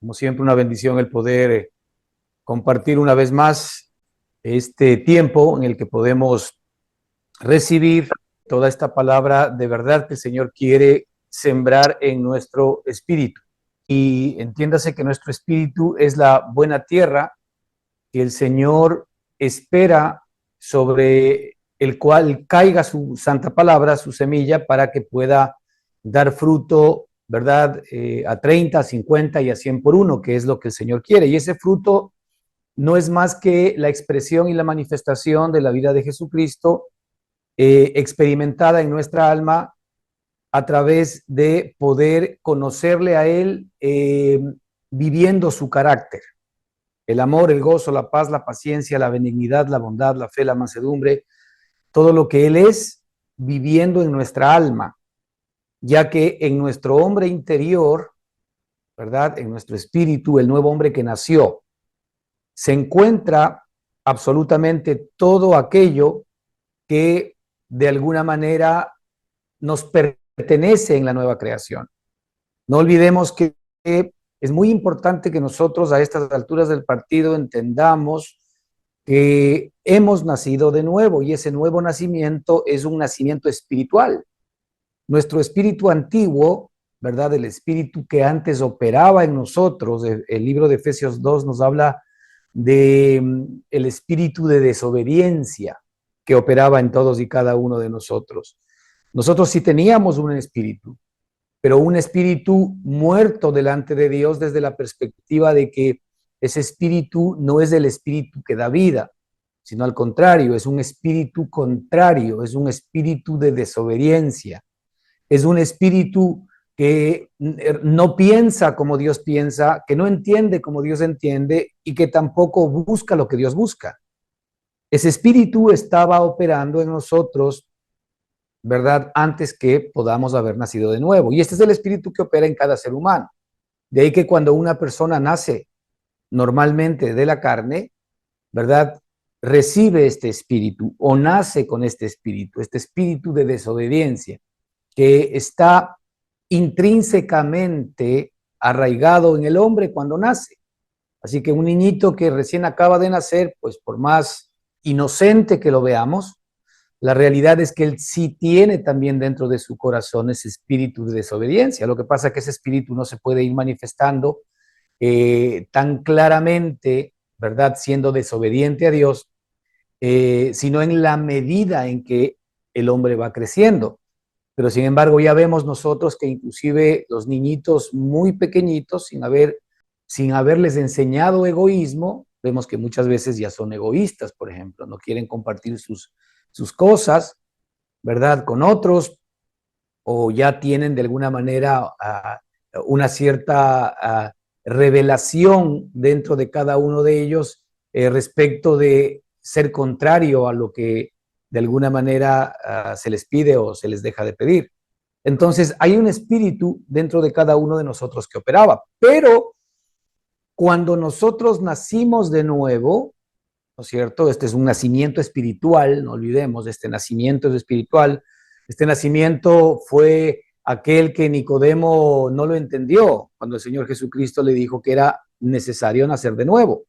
Como siempre, una bendición el poder compartir una vez más este tiempo en el que podemos recibir toda esta palabra de verdad que el Señor quiere sembrar en nuestro espíritu. Y entiéndase que nuestro espíritu es la buena tierra que el Señor espera sobre el cual caiga su santa palabra, su semilla, para que pueda dar fruto, ¿verdad? A 30, a 50 y a 100 por uno, que es lo que el Señor quiere. Y ese fruto no es más que la expresión y la manifestación de la vida de Jesucristo experimentada en nuestra alma a través de poder conocerle a Él viviendo su carácter. El amor, el gozo, la paz, la paciencia, la benignidad, la bondad, la fe, la mansedumbre, todo lo que Él es viviendo en nuestra alma, ya que en nuestro hombre interior, ¿verdad? En nuestro espíritu, el nuevo hombre que nació, se encuentra absolutamente todo aquello que de alguna manera nos pertenece en la nueva creación. No olvidemos que es muy importante que nosotros a estas alturas del partido entendamos que hemos nacido de nuevo y ese nuevo nacimiento es un nacimiento espiritual. Nuestro espíritu antiguo, ¿verdad? El espíritu que antes operaba en nosotros, el libro de Efesios 2 nos habla de el espíritu de desobediencia que operaba en todos y cada uno de nosotros. Nosotros sí teníamos un espíritu, pero un espíritu muerto delante de Dios desde la perspectiva de que ese espíritu no es el espíritu que da vida, sino al contrario, es un espíritu contrario, es un espíritu de desobediencia, es un espíritu que no piensa como Dios piensa, que no entiende como Dios entiende y que tampoco busca lo que Dios busca. Ese espíritu estaba operando en nosotros, ¿verdad? Antes que podamos haber nacido de nuevo. Y este es el espíritu que opera en cada ser humano. De ahí que cuando una persona nace normalmente de la carne, ¿verdad? Recibe este espíritu o nace con este espíritu de desobediencia, que está intrínsecamente arraigado en el hombre cuando nace. Así que un niñito que recién acaba de nacer, pues por más inocente que lo veamos, la realidad es que él sí tiene también dentro de su corazón ese espíritu de desobediencia. Lo que pasa es que ese espíritu no se puede ir manifestando tan claramente, ¿verdad? Siendo desobediente a Dios, sino en la medida en que el hombre va creciendo. Pero sin embargo ya vemos nosotros que inclusive los niñitos muy pequeñitos, sin haberles enseñado egoísmo, vemos que muchas veces ya son egoístas, por ejemplo, no quieren compartir sus cosas, ¿verdad? Con otros, o ya tienen de alguna manera una cierta revelación dentro de cada uno de ellos respecto de ser contrario a lo que de alguna manera se les pide o se les deja de pedir. Entonces, hay un espíritu dentro de cada uno de nosotros que operaba, pero cuando nosotros nacimos de nuevo, ¿no es cierto? Este es un nacimiento espiritual, no olvidemos, este nacimiento es espiritual. Este nacimiento fue aquel que Nicodemo no lo entendió cuando el Señor Jesucristo le dijo que era necesario nacer de nuevo.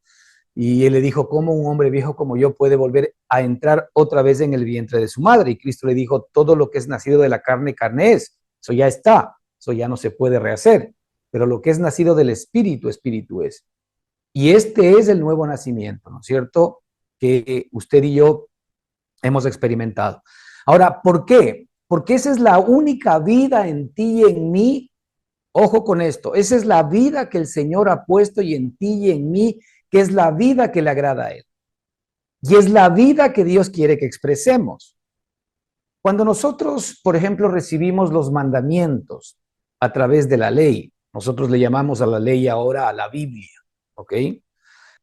Y él le dijo, ¿cómo un hombre viejo como yo puede volver a entrar otra vez en el vientre de su madre? Y Cristo le dijo, todo lo que es nacido de la carne, carne es. Eso ya está, eso ya no se puede rehacer. Pero lo que es nacido del espíritu, espíritu es. Y este es el nuevo nacimiento, ¿no es cierto? Que usted y yo hemos experimentado. Ahora, ¿por qué? Porque esa es la única vida en ti y en mí. Ojo con esto, esa es la vida que el Señor ha puesto y en ti y en mí, que es la vida que le agrada a Él. Y es la vida que Dios quiere que expresemos. Cuando nosotros, por ejemplo, recibimos los mandamientos a través de la ley, nosotros le llamamos a la ley ahora a la Biblia, ¿ok?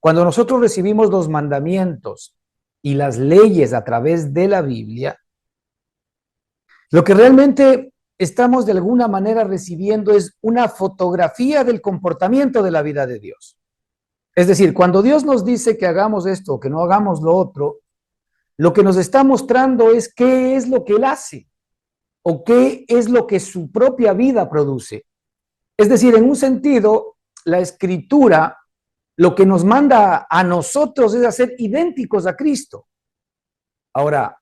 Cuando nosotros recibimos los mandamientos y las leyes a través de la Biblia, lo que realmente estamos de alguna manera recibiendo es una fotografía del comportamiento de la vida de Dios. Es decir, cuando Dios nos dice que hagamos esto, que no hagamos lo otro, lo que nos está mostrando es qué es lo que Él hace o qué es lo que su propia vida produce. Es decir, en un sentido, la Escritura lo que nos manda a nosotros es a ser idénticos a Cristo. Ahora,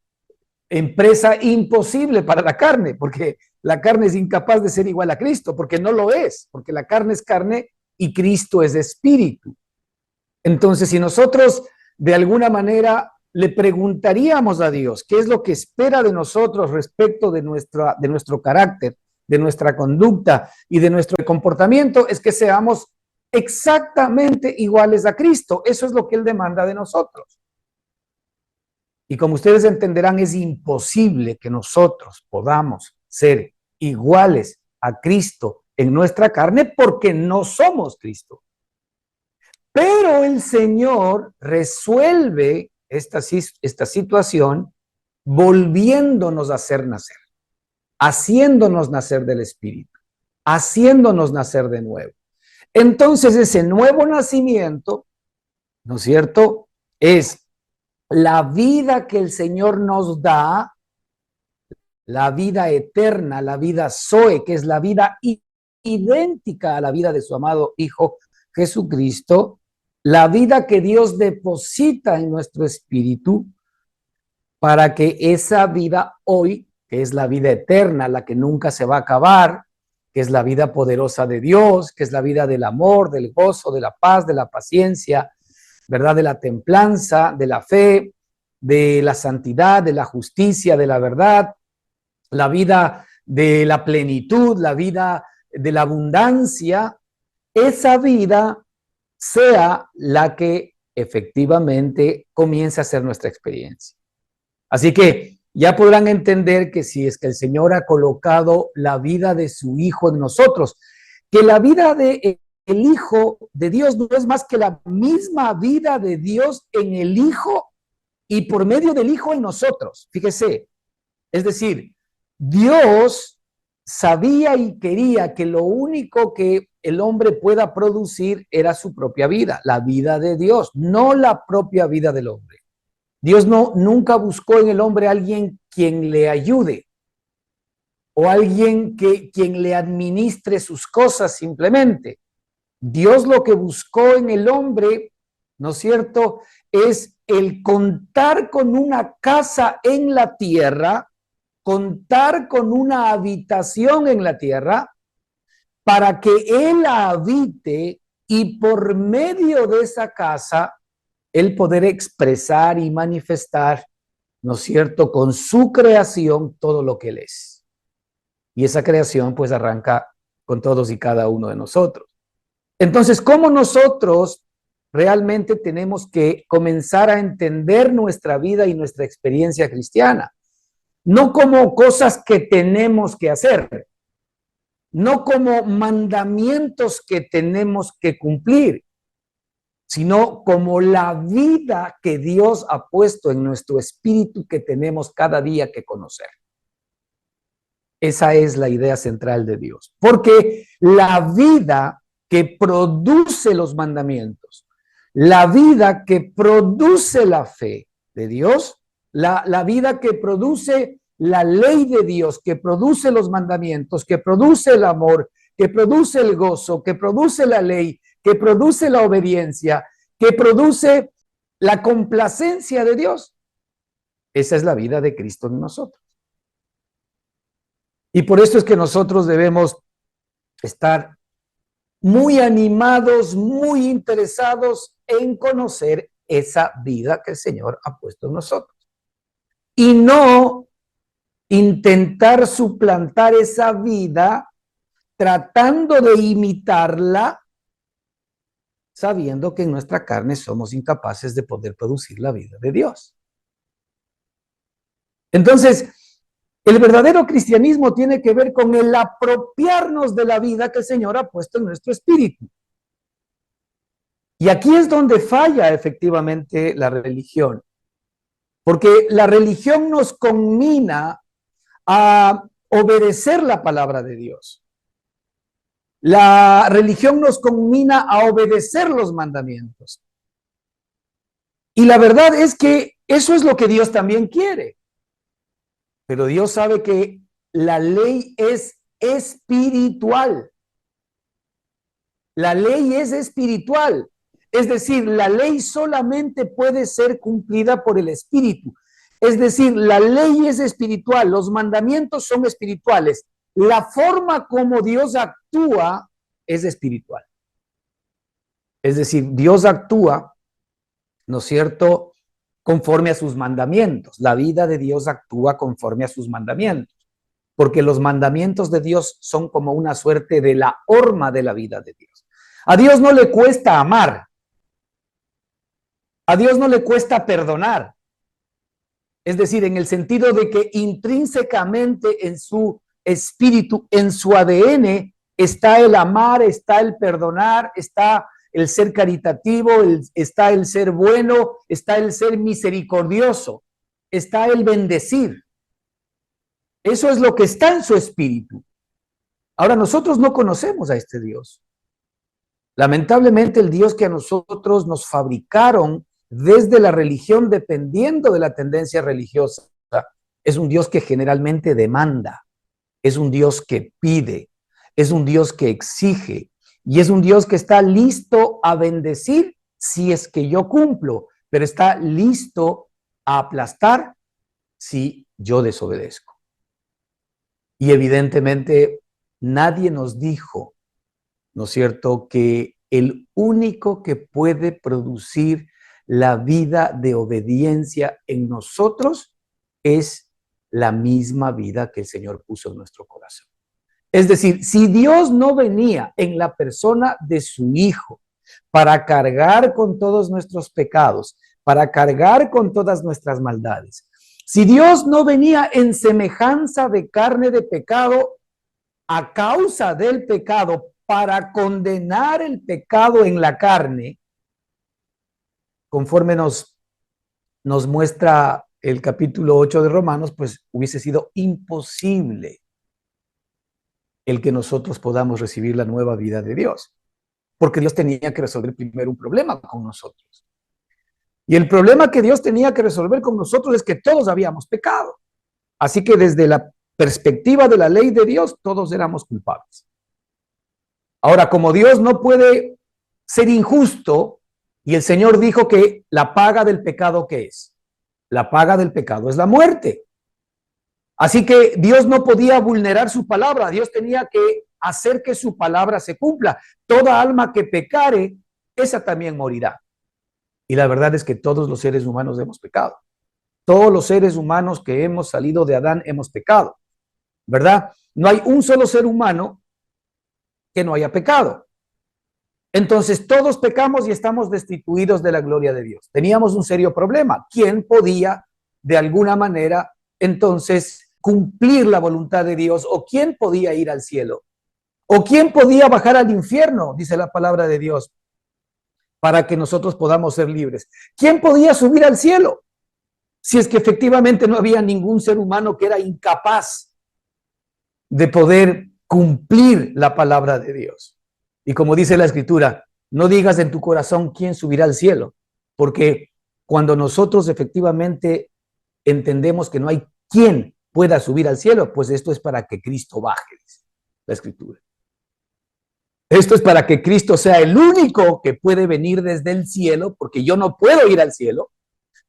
empresa imposible para la carne, porque la carne es incapaz de ser igual a Cristo, porque no lo es, porque la carne es carne y Cristo es espíritu. Entonces, si nosotros de alguna manera le preguntaríamos a Dios qué es lo que espera de nosotros respecto de nuestro carácter, de nuestra conducta y de nuestro comportamiento, es que seamos exactamente iguales a Cristo. Eso es lo que Él demanda de nosotros. Y como ustedes entenderán, es imposible que nosotros podamos ser iguales a Cristo en nuestra carne porque no somos Cristo. Pero el Señor resuelve esta situación volviéndonos a hacer nacer, haciéndonos nacer del Espíritu, haciéndonos nacer de nuevo. Entonces ese nuevo nacimiento, ¿no es cierto?, es la vida que el Señor nos da, la vida eterna, la vida Zoe, que es la vida idéntica a la vida de su amado Hijo Jesucristo, la vida que Dios deposita en nuestro espíritu para que esa vida hoy, que es la vida eterna, la que nunca se va a acabar, que es la vida poderosa de Dios, que es la vida del amor, del gozo, de la paz, de la paciencia, ¿verdad? De la templanza, de la fe, de la santidad, de la justicia, de la verdad, la vida de la plenitud, la vida de la abundancia, esa vida sea la que efectivamente comience a ser nuestra experiencia. Así que ya podrán entender que si es que el Señor ha colocado la vida de su Hijo en nosotros, que la vida de el Hijo de Dios no es más que la misma vida de Dios en el Hijo y por medio del Hijo en nosotros. Fíjese, es decir, Dios sabía y quería que lo único que el hombre pueda producir era su propia vida, la vida de Dios, no la propia vida del hombre. Dios nunca buscó en el hombre a alguien quien le ayude o alguien quien le administre sus cosas simplemente. Dios lo que buscó en el hombre, ¿no es cierto?, es el contar con una casa en la tierra, contar con una habitación en la tierra, para que Él habite y por medio de esa casa, Él poder expresar y manifestar, ¿no es cierto?, con su creación todo lo que Él es. Y esa creación pues arranca con todos y cada uno de nosotros. Entonces, ¿cómo nosotros realmente tenemos que comenzar a entender nuestra vida y nuestra experiencia cristiana? No como cosas que tenemos que hacer, no como mandamientos que tenemos que cumplir, sino como la vida que Dios ha puesto en nuestro espíritu que tenemos cada día que conocer. Esa es la idea central de Dios, porque la vida que produce los mandamientos, la vida que produce la fe de Dios, la vida que produce la ley de Dios, que produce los mandamientos, que produce el amor, que produce el gozo, que produce la ley, que produce la obediencia, que produce la complacencia de Dios. Esa es la vida de Cristo en nosotros. Y por eso es que nosotros debemos estar muy animados, muy interesados en conocer esa vida que el Señor ha puesto en nosotros. Y no intentar suplantar esa vida tratando de imitarla, sabiendo que en nuestra carne somos incapaces de poder producir la vida de Dios. Entonces, el verdadero cristianismo tiene que ver con el apropiarnos de la vida que el Señor ha puesto en nuestro espíritu. Y aquí es donde falla efectivamente la religión, porque la religión nos conmina a obedecer la palabra de Dios. La religión nos conmina a obedecer los mandamientos. Y la verdad es que eso es lo que Dios también quiere. Pero Dios sabe que la ley es espiritual. La ley es espiritual. Es decir, la ley solamente puede ser cumplida por el Espíritu. Es decir, la ley es espiritual, los mandamientos son espirituales. La forma como Dios actúa es espiritual. Es decir, Dios actúa, ¿no es cierto?, conforme a sus mandamientos. La vida de Dios actúa conforme a sus mandamientos, porque los mandamientos de Dios son como una suerte de la horma de la vida de Dios. A Dios no le cuesta amar. A Dios no le cuesta perdonar. Es decir, en el sentido de que intrínsecamente en su espíritu, en su ADN, está el amar, está el perdonar, está el ser caritativo, está el ser bueno, está el ser misericordioso, está el bendecir. Eso es lo que está en su espíritu. Ahora, nosotros no conocemos a este Dios. Lamentablemente, el Dios que a nosotros nos fabricaron desde la religión, dependiendo de la tendencia religiosa, es un Dios que generalmente demanda, es un Dios que pide, es un Dios que exige y es un Dios que está listo a bendecir si es que yo cumplo, pero está listo a aplastar si yo desobedezco. Y evidentemente nadie nos dijo, ¿no es cierto?, que el único que puede producir la vida de obediencia en nosotros es la misma vida que el Señor puso en nuestro corazón. Es decir, si Dios no venía en la persona de su Hijo para cargar con todos nuestros pecados, para cargar con todas nuestras maldades, si Dios no venía en semejanza de carne de pecado a causa del pecado, para condenar el pecado en la carne, conforme nos muestra el capítulo 8 de Romanos, pues hubiese sido imposible el que nosotros podamos recibir la nueva vida de Dios, porque Dios tenía que resolver primero un problema con nosotros. Y el problema que Dios tenía que resolver con nosotros es que todos habíamos pecado. Así que desde la perspectiva de la ley de Dios, todos éramos culpables. Ahora, como Dios no puede ser injusto, y el Señor dijo que la paga del pecado, ¿qué es? La paga del pecado es la muerte. Así que Dios no podía vulnerar su palabra, Dios tenía que hacer que su palabra se cumpla. Toda alma que pecare, esa también morirá. Y la verdad es que todos los seres humanos hemos pecado. Todos los seres humanos que hemos salido de Adán hemos pecado, ¿verdad? No hay un solo ser humano que no haya pecado. Entonces todos pecamos y estamos destituidos de la gloria de Dios. Teníamos un serio problema. ¿Quién podía de alguna manera entonces cumplir la voluntad de Dios? ¿O quién podía ir al cielo? ¿O quién podía bajar al infierno? Dice la palabra de Dios, para que nosotros podamos ser libres. ¿Quién podía subir al cielo? Si es que efectivamente no había ningún ser humano que era incapaz de poder cumplir la palabra de Dios. Y como dice la Escritura, no digas en tu corazón quién subirá al cielo, porque cuando nosotros efectivamente entendemos que no hay quien pueda subir al cielo, pues esto es para que Cristo baje, dice la Escritura. Esto es para que Cristo sea el único que puede venir desde el cielo, porque yo no puedo ir al cielo,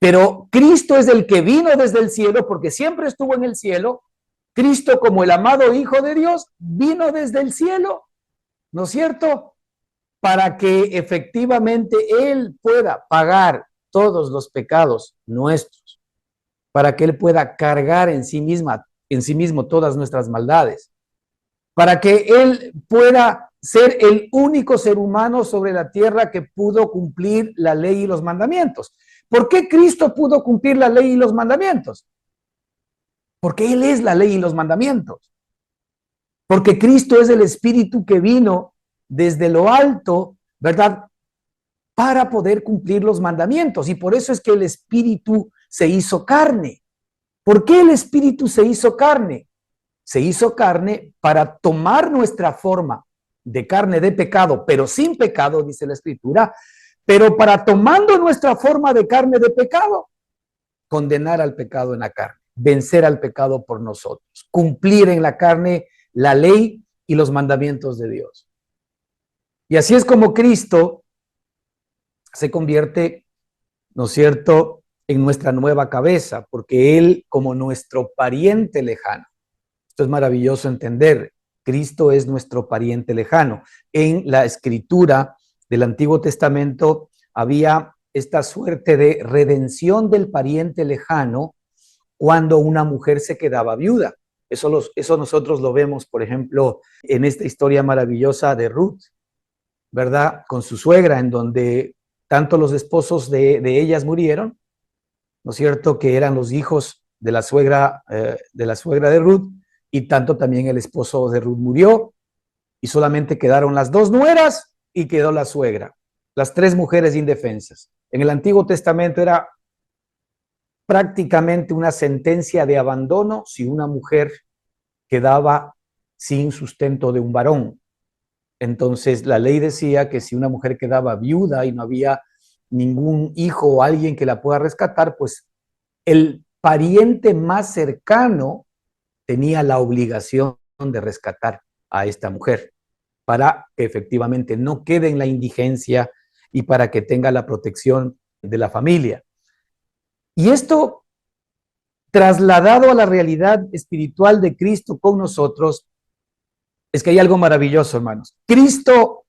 pero Cristo es el que vino desde el cielo, porque siempre estuvo en el cielo. Cristo, como el amado Hijo de Dios, vino desde el cielo, ¿no es cierto?, para que efectivamente Él pueda pagar todos los pecados nuestros, para que Él pueda cargar en sí mismo todas nuestras maldades, para que Él pueda ser el único ser humano sobre la tierra que pudo cumplir la ley y los mandamientos. ¿Por qué Cristo pudo cumplir la ley y los mandamientos? Porque Él es la ley y los mandamientos. Porque Cristo es el Espíritu que vino desde lo alto, ¿verdad?, para poder cumplir los mandamientos. Y por eso es que el Espíritu se hizo carne. ¿Por qué el Espíritu se hizo carne? Se hizo carne para tomar nuestra forma de carne de pecado, pero sin pecado, dice la Escritura, pero para tomando nuestra forma de carne de pecado, condenar al pecado en la carne, vencer al pecado por nosotros, cumplir en la carne la ley y los mandamientos de Dios. Y así es como Cristo se convierte, ¿no es cierto?, en nuestra nueva cabeza, porque Él como nuestro pariente lejano. Esto es maravilloso entender. Cristo es nuestro pariente lejano. En la escritura del Antiguo Testamento había esta suerte de redención del pariente lejano cuando una mujer se quedaba viuda. Eso nosotros lo vemos, por ejemplo, en esta historia maravillosa de Ruth, ¿verdad? Con su suegra, en donde tanto los esposos de ellas murieron, ¿no es cierto?, que eran los hijos de la suegra de Ruth, y tanto también el esposo de Ruth murió, y solamente quedaron las dos nueras y quedó la suegra, las tres mujeres indefensas. En el Antiguo Testamento era prácticamente una sentencia de abandono si una mujer quedaba sin sustento de un varón. Entonces la ley decía que si una mujer quedaba viuda y no había ningún hijo o alguien que la pueda rescatar, pues el pariente más cercano tenía la obligación de rescatar a esta mujer para que efectivamente no quede en la indigencia y para que tenga la protección de la familia. Y esto, trasladado a la realidad espiritual de Cristo con nosotros, es que hay algo maravilloso, hermanos. Cristo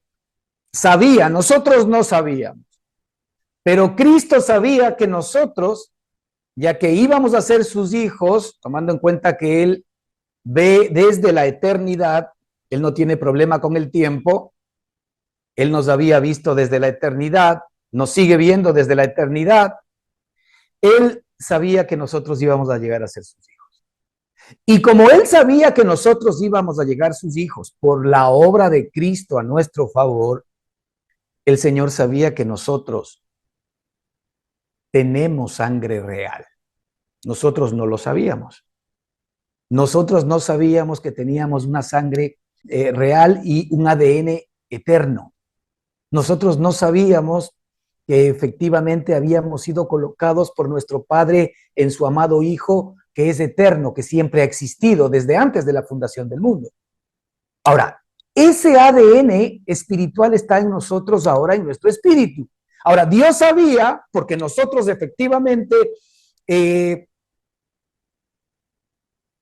sabía, nosotros no sabíamos, pero Cristo sabía que nosotros, ya que íbamos a ser sus hijos, tomando en cuenta que Él ve desde la eternidad, Él no tiene problema con el tiempo, Él nos había visto desde la eternidad, nos sigue viendo desde la eternidad, Él sabía que nosotros íbamos a llegar a ser sus hijos. Y como Él sabía que nosotros íbamos a llegar sus hijos por la obra de Cristo a nuestro favor, el Señor sabía que nosotros tenemos sangre real. Nosotros no lo sabíamos. Nosotros no sabíamos que teníamos una sangre real y un ADN eterno. Nosotros no sabíamos que efectivamente habíamos sido colocados por nuestro Padre en su amado Hijo, que es eterno, que siempre ha existido desde antes de la fundación del mundo. Ahora, ese ADN espiritual está en nosotros ahora, en nuestro espíritu. Ahora, Dios sabía, porque nosotros efectivamente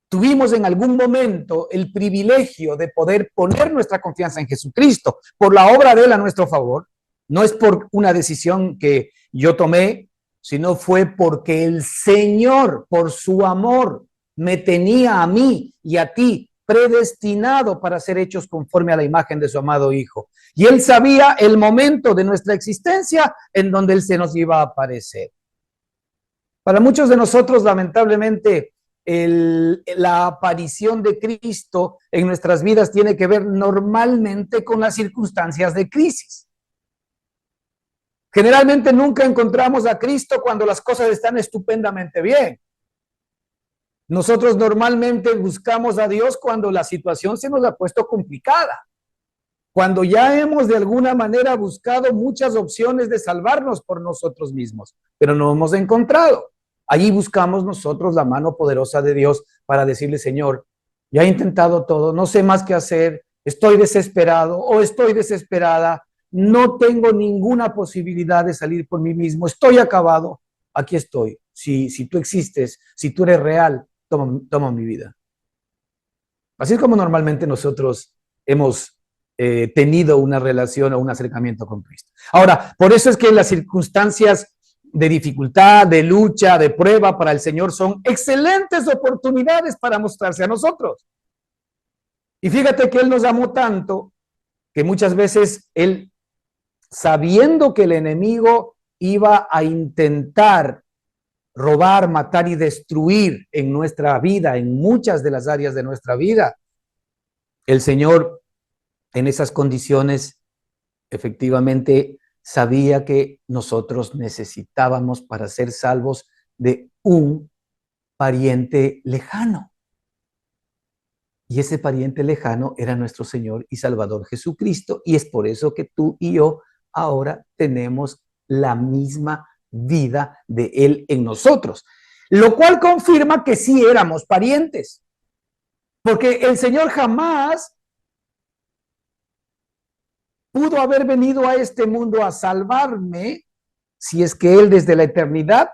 tuvimos en algún momento el privilegio de poder poner nuestra confianza en Jesucristo por la obra de Él a nuestro favor. No es por una decisión que yo tomé, sino fue porque el Señor, por su amor, me tenía a mí y a ti predestinado para ser hechos conforme a la imagen de su amado Hijo. Y Él sabía el momento de nuestra existencia en donde Él se nos iba a aparecer. Para muchos de nosotros, lamentablemente, la aparición de Cristo en nuestras vidas tiene que ver normalmente con las circunstancias de crisis. Generalmente nunca encontramos a Cristo cuando las cosas están estupendamente bien. Nosotros normalmente buscamos a Dios cuando la situación se nos ha puesto complicada, cuando ya hemos de alguna manera buscado muchas opciones de salvarnos por nosotros mismos, pero no hemos encontrado. Allí buscamos nosotros la mano poderosa de Dios para decirle, Señor, ya he intentado todo, no sé más qué hacer, estoy desesperado o estoy desesperada, no tengo ninguna posibilidad de salir por mí mismo, estoy acabado, aquí estoy. Si tú existes, si tú eres real, toma mi vida. Así es como normalmente nosotros hemos tenido una relación o un acercamiento con Cristo. Ahora, por eso es que las circunstancias de dificultad, de lucha, de prueba para el Señor son excelentes oportunidades para mostrarse a nosotros. Y fíjate que Él nos amó tanto que muchas veces Él, sabiendo que el enemigo iba a intentar robar, matar y destruir en nuestra vida, en muchas de las áreas de nuestra vida, el Señor en esas condiciones efectivamente sabía que nosotros necesitábamos para ser salvos de un pariente lejano. Y ese pariente lejano era nuestro Señor y Salvador Jesucristo. Y es por eso que tú y yo ahora tenemos la misma vida de Él en nosotros. Lo cual confirma que sí éramos parientes. Porque el Señor jamás pudo haber venido a este mundo a salvarme si es que Él desde la eternidad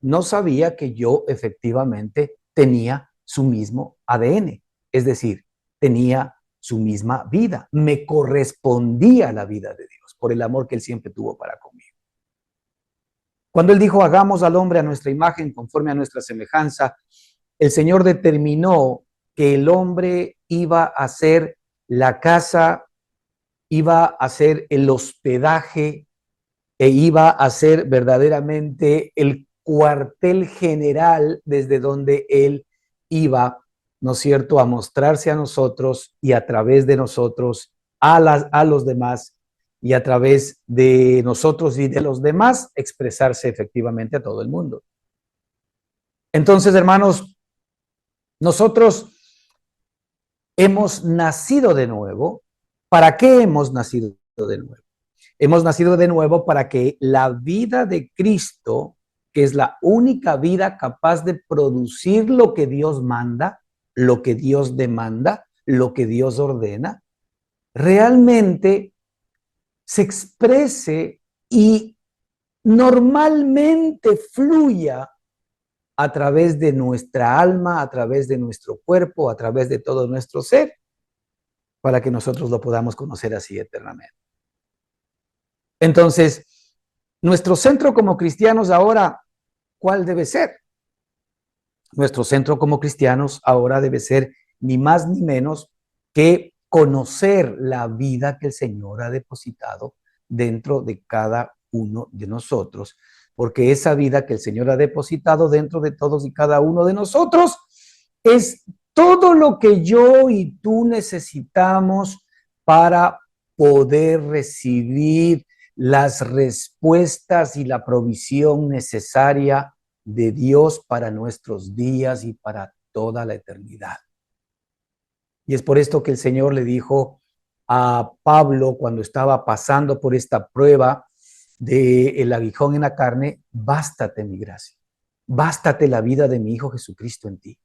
no sabía que yo efectivamente tenía su mismo ADN, es decir, tenía su misma vida, me correspondía la vida de Dios por el amor que Él siempre tuvo para conmigo. Cuando Él dijo, hagamos al hombre a nuestra imagen, conforme a nuestra semejanza, el Señor determinó que el hombre iba a ser la casa, iba a ser el hospedaje e iba a ser verdaderamente el cuartel general desde donde Él iba, ¿no es cierto?, a mostrarse a nosotros y a través de nosotros a los demás y a través de nosotros y de los demás expresarse efectivamente a todo el mundo. Entonces, hermanos, nosotros hemos nacido de nuevo. ¿Para qué hemos nacido de nuevo? Hemos nacido de nuevo para que la vida de Cristo, que es la única vida capaz de producir lo que Dios manda, lo que Dios demanda, lo que Dios ordena, realmente se exprese y normalmente fluya a través de nuestra alma, a través de nuestro cuerpo, a través de todo nuestro ser, para que nosotros lo podamos conocer así eternamente. Entonces, nuestro centro como cristianos ahora, ¿cuál debe ser? Nuestro centro como cristianos ahora debe ser ni más ni menos que conocer la vida que el Señor ha depositado dentro de cada uno de nosotros, porque esa vida que el Señor ha depositado dentro de todos y cada uno de nosotros es todo lo que yo y tú necesitamos para poder recibir las respuestas y la provisión necesaria de Dios para nuestros días y para toda la eternidad. Y es por esto que el Señor le dijo a Pablo cuando estaba pasando por esta prueba del aguijón en la carne, bástate mi gracia, bástate la vida de mi Hijo Jesucristo en ti.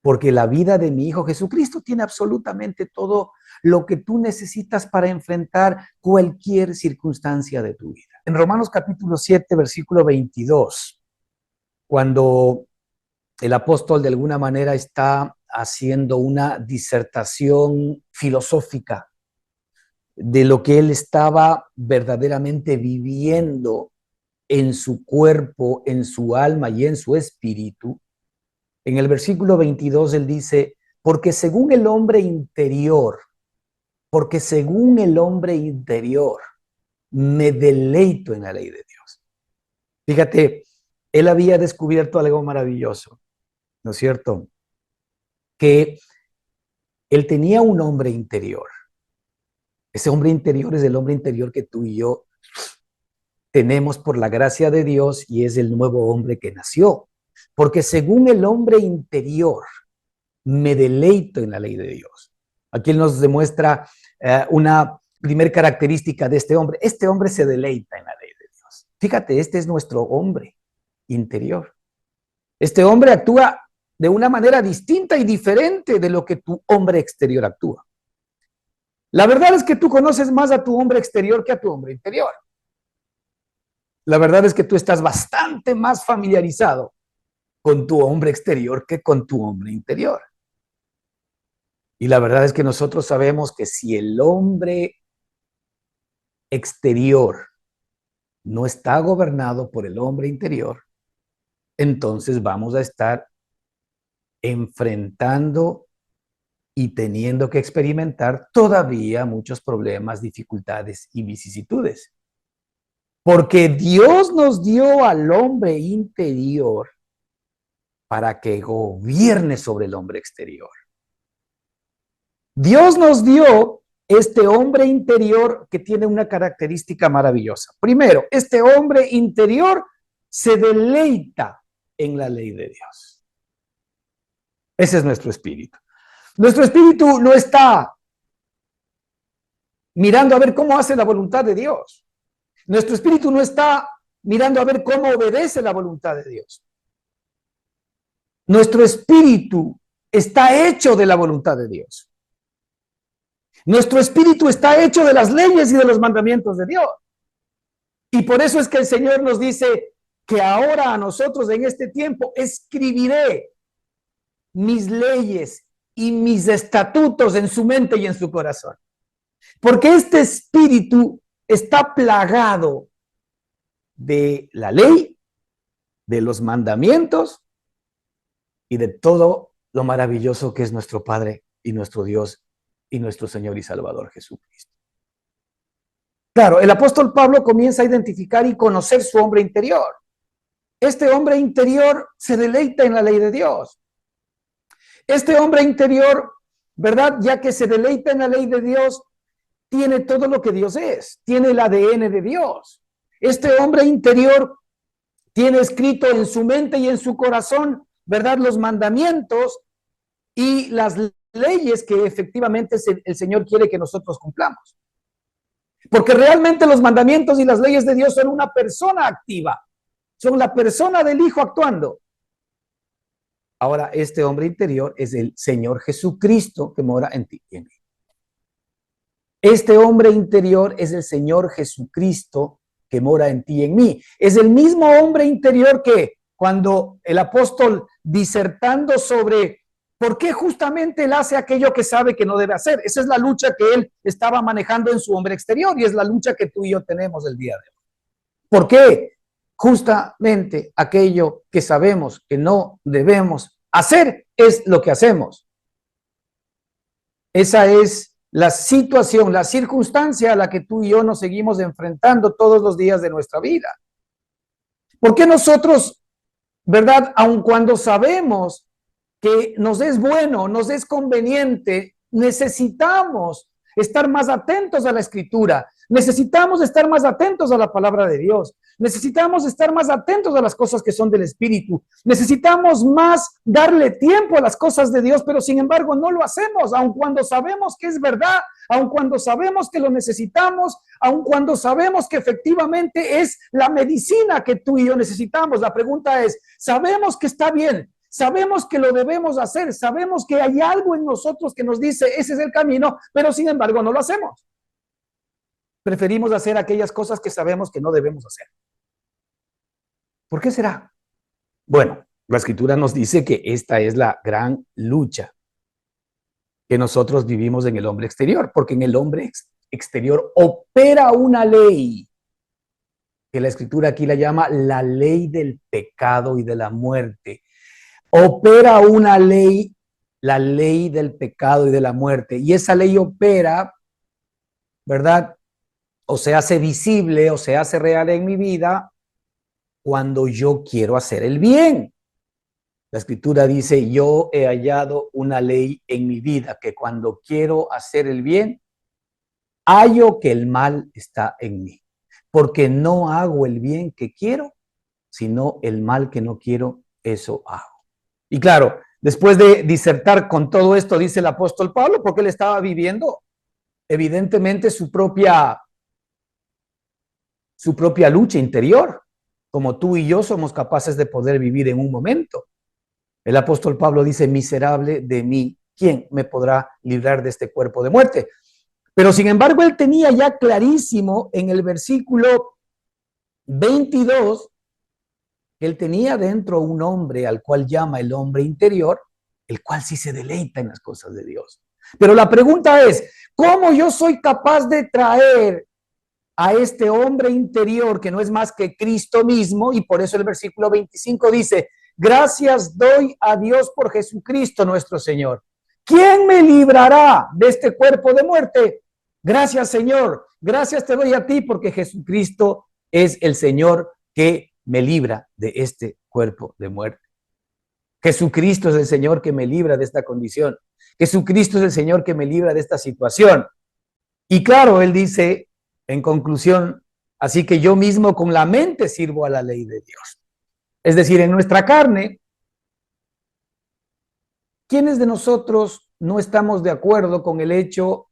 Porque la vida de mi Hijo Jesucristo tiene absolutamente todo lo que tú necesitas para enfrentar cualquier circunstancia de tu vida. En Romanos capítulo 7, versículo 22, cuando el apóstol de alguna manera está haciendo una disertación filosófica de lo que él estaba verdaderamente viviendo en su cuerpo, en su alma y en su espíritu, en el versículo 22 él dice, porque según el hombre interior, me deleito en la ley de Dios. Fíjate, él había descubierto algo maravilloso, ¿no es cierto? Que él tenía un hombre interior. Ese hombre interior es el hombre interior que tú y yo tenemos por la gracia de Dios y es el nuevo hombre que nació. Porque según el hombre interior, me deleito en la ley de Dios. Aquí él nos demuestra una primer característica de este hombre. Este hombre se deleita en la ley de Dios. Fíjate, este es nuestro hombre interior. Este hombre actúa de una manera distinta y diferente de lo que tu hombre exterior actúa. La verdad es que tú conoces más a tu hombre exterior que a tu hombre interior. La verdad es que tú estás bastante más familiarizado con tu hombre exterior que con tu hombre interior. Y la verdad es que nosotros sabemos que si el hombre exterior no está gobernado por el hombre interior, entonces vamos a estar enfrentando y teniendo que experimentar todavía muchos problemas, dificultades y vicisitudes. Porque Dios nos dio al hombre interior para que gobierne sobre el hombre exterior. Dios nos dio este hombre interior que tiene una característica maravillosa. Primero, este hombre interior se deleita en la ley de Dios. Ese es nuestro espíritu. Nuestro espíritu no está mirando a ver cómo hace la voluntad de Dios. Nuestro espíritu no está mirando a ver cómo obedece la voluntad de Dios. Nuestro espíritu está hecho de la voluntad de Dios. Nuestro espíritu está hecho de las leyes y de los mandamientos de Dios. Y por eso es que el Señor nos dice que ahora a nosotros en este tiempo escribiré mis leyes y mis estatutos en su mente y en su corazón. Porque este espíritu está plagado de la ley, de los mandamientos y de todo lo maravilloso que es nuestro Padre y nuestro Dios y nuestro Señor y Salvador Jesucristo. Claro, el apóstol Pablo comienza a identificar y conocer su hombre interior. Este hombre interior se deleita en la ley de Dios. Este hombre interior, ¿verdad? Ya que se deleita en la ley de Dios, tiene todo lo que Dios es, tiene el ADN de Dios. Este hombre interior tiene escrito en su mente y en su corazón, ¿verdad? Los mandamientos y las leyes que efectivamente el Señor quiere que nosotros cumplamos. Porque realmente los mandamientos y las leyes de Dios son una persona activa, son la persona del Hijo actuando. Ahora, este hombre interior es el Señor Jesucristo que mora en ti y en mí. Este hombre interior es el Señor Jesucristo que mora en ti y en mí. Es el mismo hombre interior que cuando el apóstol disertando sobre por qué justamente él hace aquello que sabe que no debe hacer. Esa es la lucha que él estaba manejando en su hombre exterior y es la lucha que tú y yo tenemos el día de hoy. ¿Por qué? Justamente aquello que sabemos que no debemos hacer es lo que hacemos. Esa es la situación, la circunstancia a la que tú y yo nos seguimos enfrentando todos los días de nuestra vida. ¿Por qué nosotros, verdad, aun cuando sabemos que nos es bueno, nos es conveniente, necesitamos estar más atentos a la Escritura, necesitamos estar más atentos a la palabra de Dios, necesitamos estar más atentos a las cosas que son del Espíritu, necesitamos más darle tiempo a las cosas de Dios, pero sin embargo no lo hacemos, aun cuando sabemos que es verdad, aun cuando sabemos que lo necesitamos, aun cuando sabemos que efectivamente es la medicina que tú y yo necesitamos. La pregunta es, ¿sabemos que está bien? Sabemos que lo debemos hacer, sabemos que hay algo en nosotros que nos dice ese es el camino, pero sin embargo no lo hacemos. Preferimos hacer aquellas cosas que sabemos que no debemos hacer. ¿Por qué será? Bueno, la Escritura nos dice que esta es la gran lucha que nosotros vivimos en el hombre exterior, porque en el hombre exterior opera una ley que la Escritura aquí la llama la ley del pecado y de la muerte. Opera una ley, la ley del pecado y de la muerte. Y esa ley opera, ¿verdad? O se hace visible o se hace real en mi vida cuando yo quiero hacer el bien. La Escritura dice, yo he hallado una ley en mi vida que cuando quiero hacer el bien, hallo que el mal está en mí. Porque no hago el bien que quiero, sino el mal que no quiero, eso hago. Y claro, después de disertar con todo esto, dice el apóstol Pablo, porque él estaba viviendo evidentemente su propia lucha interior, como tú y yo somos capaces de poder vivir en un momento. El apóstol Pablo dice, miserable de mí, ¿quién me podrá librar de este cuerpo de muerte? Pero sin embargo, él tenía ya clarísimo en el versículo 22 él tenía dentro un hombre al cual llama el hombre interior, el cual sí se deleita en las cosas de Dios. Pero la pregunta es, ¿cómo yo soy capaz de traer a este hombre interior que no es más que Cristo mismo? Y por eso el versículo 25 dice, gracias doy a Dios por Jesucristo nuestro Señor. ¿Quién me librará de este cuerpo de muerte? Gracias, Señor. Gracias te doy a ti porque Jesucristo es el Señor que me libra de este cuerpo de muerte. Jesucristo es el Señor que me libra de esta condición. Jesucristo es el Señor que me libra de esta situación. Y claro, él dice en conclusión, así que yo mismo con la mente sirvo a la ley de Dios. Es decir, en nuestra carne, ¿quiénes de nosotros no estamos de acuerdo con el hecho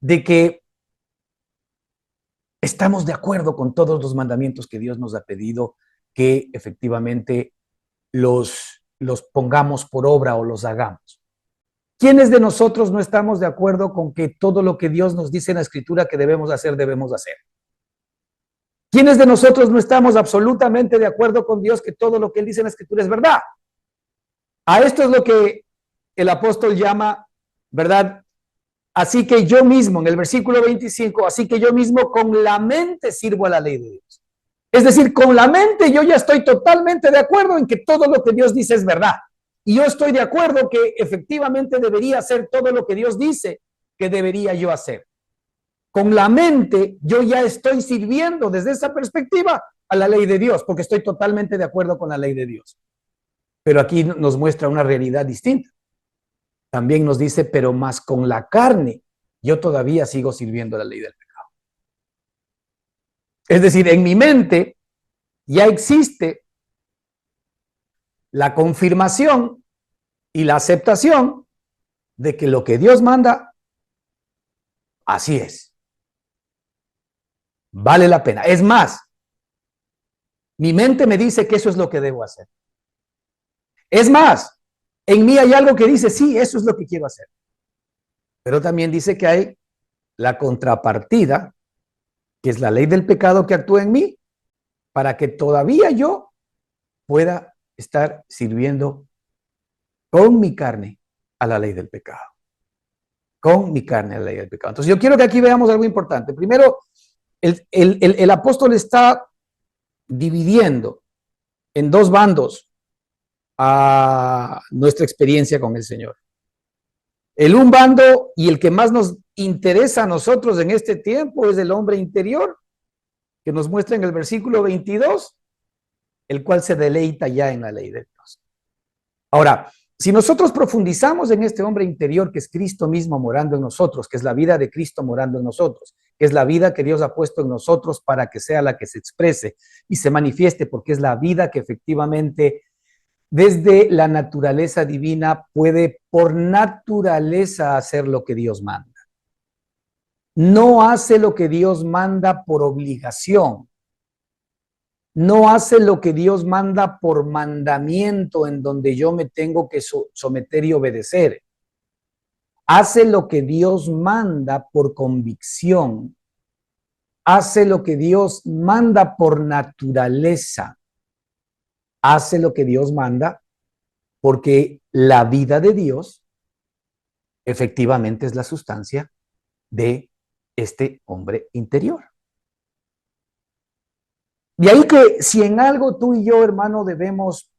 de que estamos de acuerdo con todos los mandamientos que Dios nos ha pedido que efectivamente los pongamos por obra o los hagamos? ¿Quiénes de nosotros no estamos de acuerdo con que todo lo que Dios nos dice en la Escritura que debemos hacer, debemos hacer? ¿Quiénes de nosotros no estamos absolutamente de acuerdo con Dios que todo lo que Él dice en la Escritura es verdad? A esto es lo que el apóstol llama, ¿verdad? Así que yo mismo, en el versículo 25, así que yo mismo con la mente sirvo a la ley de Dios. Es decir, con la mente yo ya estoy totalmente de acuerdo en que todo lo que Dios dice es verdad. Y yo estoy de acuerdo que efectivamente debería hacer todo lo que Dios dice que debería yo hacer. Con la mente yo ya estoy sirviendo desde esa perspectiva a la ley de Dios, porque estoy totalmente de acuerdo con la ley de Dios. Pero aquí nos muestra una realidad distinta. También nos dice, pero más con la carne, yo todavía sigo sirviendo a la ley del pecado. Es decir, en mi mente ya existe la confirmación y la aceptación de que lo que Dios manda, así es. Vale la pena. Es más, mi mente me dice que eso es lo que debo hacer. Es más, en mí hay algo que dice, sí, eso es lo que quiero hacer. Pero también dice que hay la contrapartida, que es la ley del pecado que actúa en mí, para que todavía yo pueda estar sirviendo con mi carne a la ley del pecado. Con mi carne a la ley del pecado. Entonces yo quiero que aquí veamos algo importante. Primero, el apóstol está dividiendo en dos bandos a nuestra experiencia con el Señor. El un bando y el que más nos interesa a nosotros en este tiempo es el hombre interior, que nos muestra en el versículo 22, el cual se deleita ya en la ley de Dios. Ahora, si nosotros profundizamos en este hombre interior que es Cristo mismo morando en nosotros, que es la vida de Cristo morando en nosotros, que es la vida que Dios ha puesto en nosotros para que sea la que se exprese y se manifieste, porque es la vida que efectivamente desde la naturaleza divina puede por naturaleza hacer lo que Dios manda. No hace lo que Dios manda por obligación. No hace lo que Dios manda por mandamiento en donde yo me tengo que someter y obedecer. Hace lo que Dios manda por convicción. Hace lo que Dios manda por naturaleza. Hace lo que Dios manda porque la vida de Dios efectivamente es la sustancia de este hombre interior. De ahí que si en algo tú y yo, hermano, debemos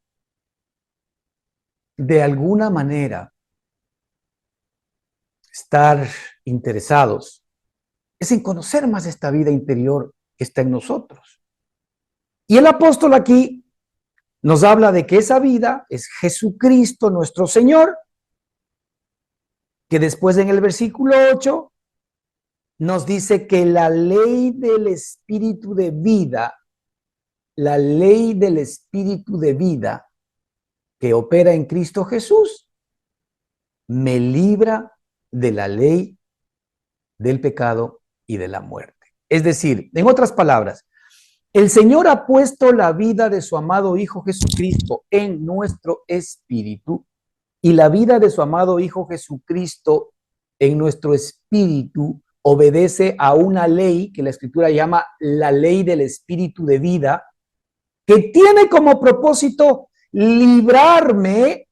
de alguna manera estar interesados, es en conocer más esta vida interior que está en nosotros. Y el apóstol aquí nos habla de que esa vida es Jesucristo nuestro Señor, que después en el versículo 8 nos dice que la ley del espíritu de vida, la ley del espíritu de vida que opera en Cristo Jesús, me libra de la ley del pecado y de la muerte. Es decir, en otras palabras, el Señor ha puesto la vida de su amado Hijo Jesucristo en nuestro espíritu y la vida de su amado Hijo Jesucristo en nuestro espíritu obedece a una ley que la Escritura llama la ley del espíritu de vida, que tiene como propósito librarme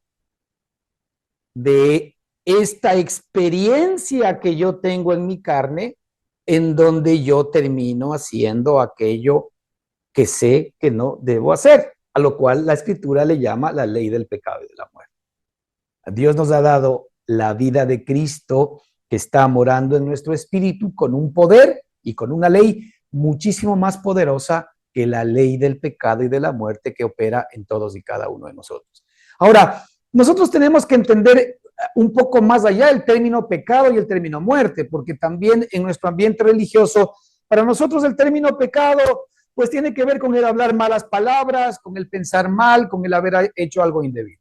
de esta experiencia que yo tengo en mi carne, en donde yo termino haciendo aquello que sé que no debo hacer, a lo cual la Escritura le llama la ley del pecado y de la muerte. Dios nos ha dado la vida de Cristo que está morando en nuestro espíritu con un poder y con una ley muchísimo más poderosa que la ley del pecado y de la muerte que opera en todos y cada uno de nosotros. Ahora, nosotros tenemos que entender un poco más allá el término pecado y el término muerte, porque también en nuestro ambiente religioso, para nosotros el término pecado pues tiene que ver con el hablar malas palabras, con el pensar mal, con el haber hecho algo indebido.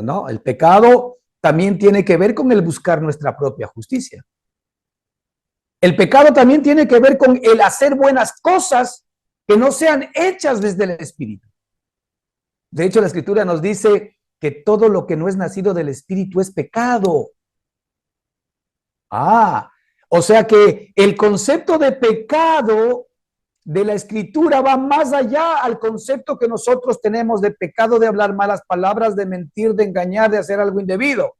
¿No? El pecado también tiene que ver con el buscar nuestra propia justicia. El pecado también tiene que ver con el hacer buenas cosas que no sean hechas desde el Espíritu. De hecho, la Escritura nos dice que todo lo que no es nacido del Espíritu es pecado. O sea que el concepto de pecado de la Escritura va más allá al concepto que nosotros tenemos de pecado, de hablar malas palabras, de mentir, de engañar, de hacer algo indebido.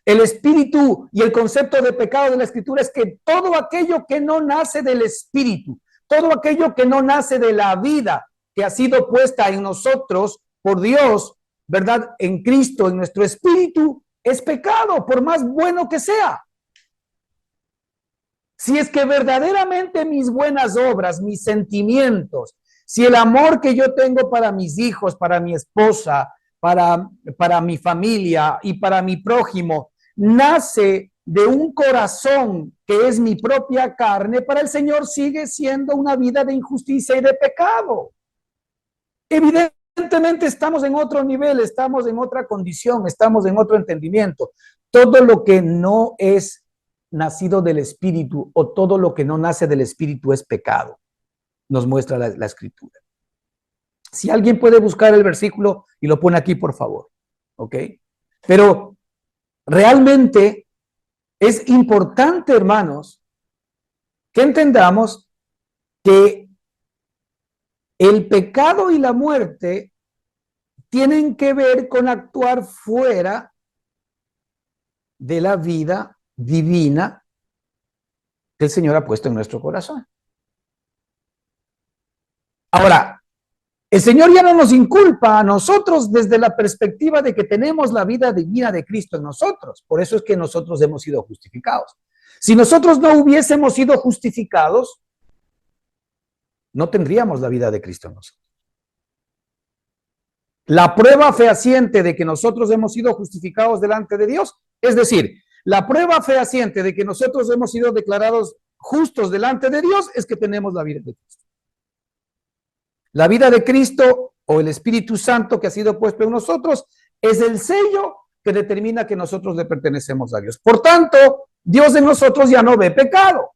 El espíritu y el concepto de pecado de la Escritura es que todo aquello que no nace del Espíritu, todo aquello que no nace de la vida que ha sido puesta en nosotros por Dios, ¿verdad? En Cristo, en nuestro espíritu, es pecado, por más bueno que sea. Si es que verdaderamente mis buenas obras, mis sentimientos, si el amor que yo tengo para mis hijos, para mi esposa, para mi familia y para mi prójimo, nace de un corazón que es mi propia carne, para el Señor sigue siendo una vida de injusticia y de pecado. Evidentemente estamos en otro nivel, estamos en otra condición, estamos en otro entendimiento. Todo lo que no es nacido del Espíritu o todo lo que no nace del Espíritu es pecado, nos muestra la Escritura. Si alguien puede buscar el versículo y lo pone aquí, por favor, ¿ok? Pero realmente es importante, hermanos, que entendamos que el pecado y la muerte tienen que ver con actuar fuera de la vida divina que el Señor ha puesto en nuestro corazón. Ahora, el Señor ya no nos inculpa a nosotros desde la perspectiva de que tenemos la vida divina de Cristo en nosotros. Por eso es que nosotros hemos sido justificados. Si nosotros no hubiésemos sido justificados, no tendríamos la vida de Cristo en nosotros. La prueba fehaciente de que nosotros hemos sido justificados delante de Dios, es decir, la prueba fehaciente de que nosotros hemos sido declarados justos delante de Dios es que tenemos la vida de Cristo. La vida de Cristo o el Espíritu Santo que ha sido puesto en nosotros es el sello que determina que nosotros le pertenecemos a Dios. Por tanto, Dios en nosotros ya no ve pecado.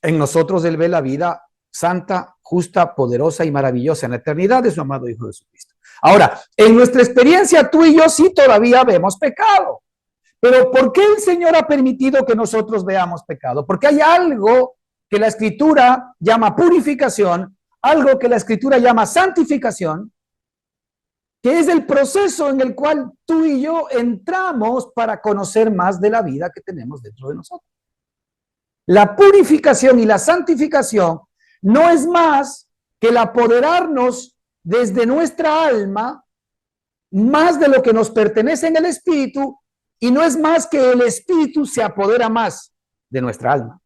En nosotros Él ve la vida santa, justa, poderosa y maravillosa en la eternidad de su amado Hijo Jesucristo. Ahora, en nuestra experiencia, tú y yo sí todavía vemos pecado. Pero ¿por qué el Señor ha permitido que nosotros veamos pecado? Porque hay algo que la Escritura llama purificación, algo que la Escritura llama santificación, que es el proceso en el cual tú y yo entramos para conocer más de la vida que tenemos dentro de nosotros. La purificación y la santificación no es más que el apoderarnos desde nuestra alma más de lo que nos pertenece en el espíritu, y no es más que el espíritu se apodera más de nuestra alma,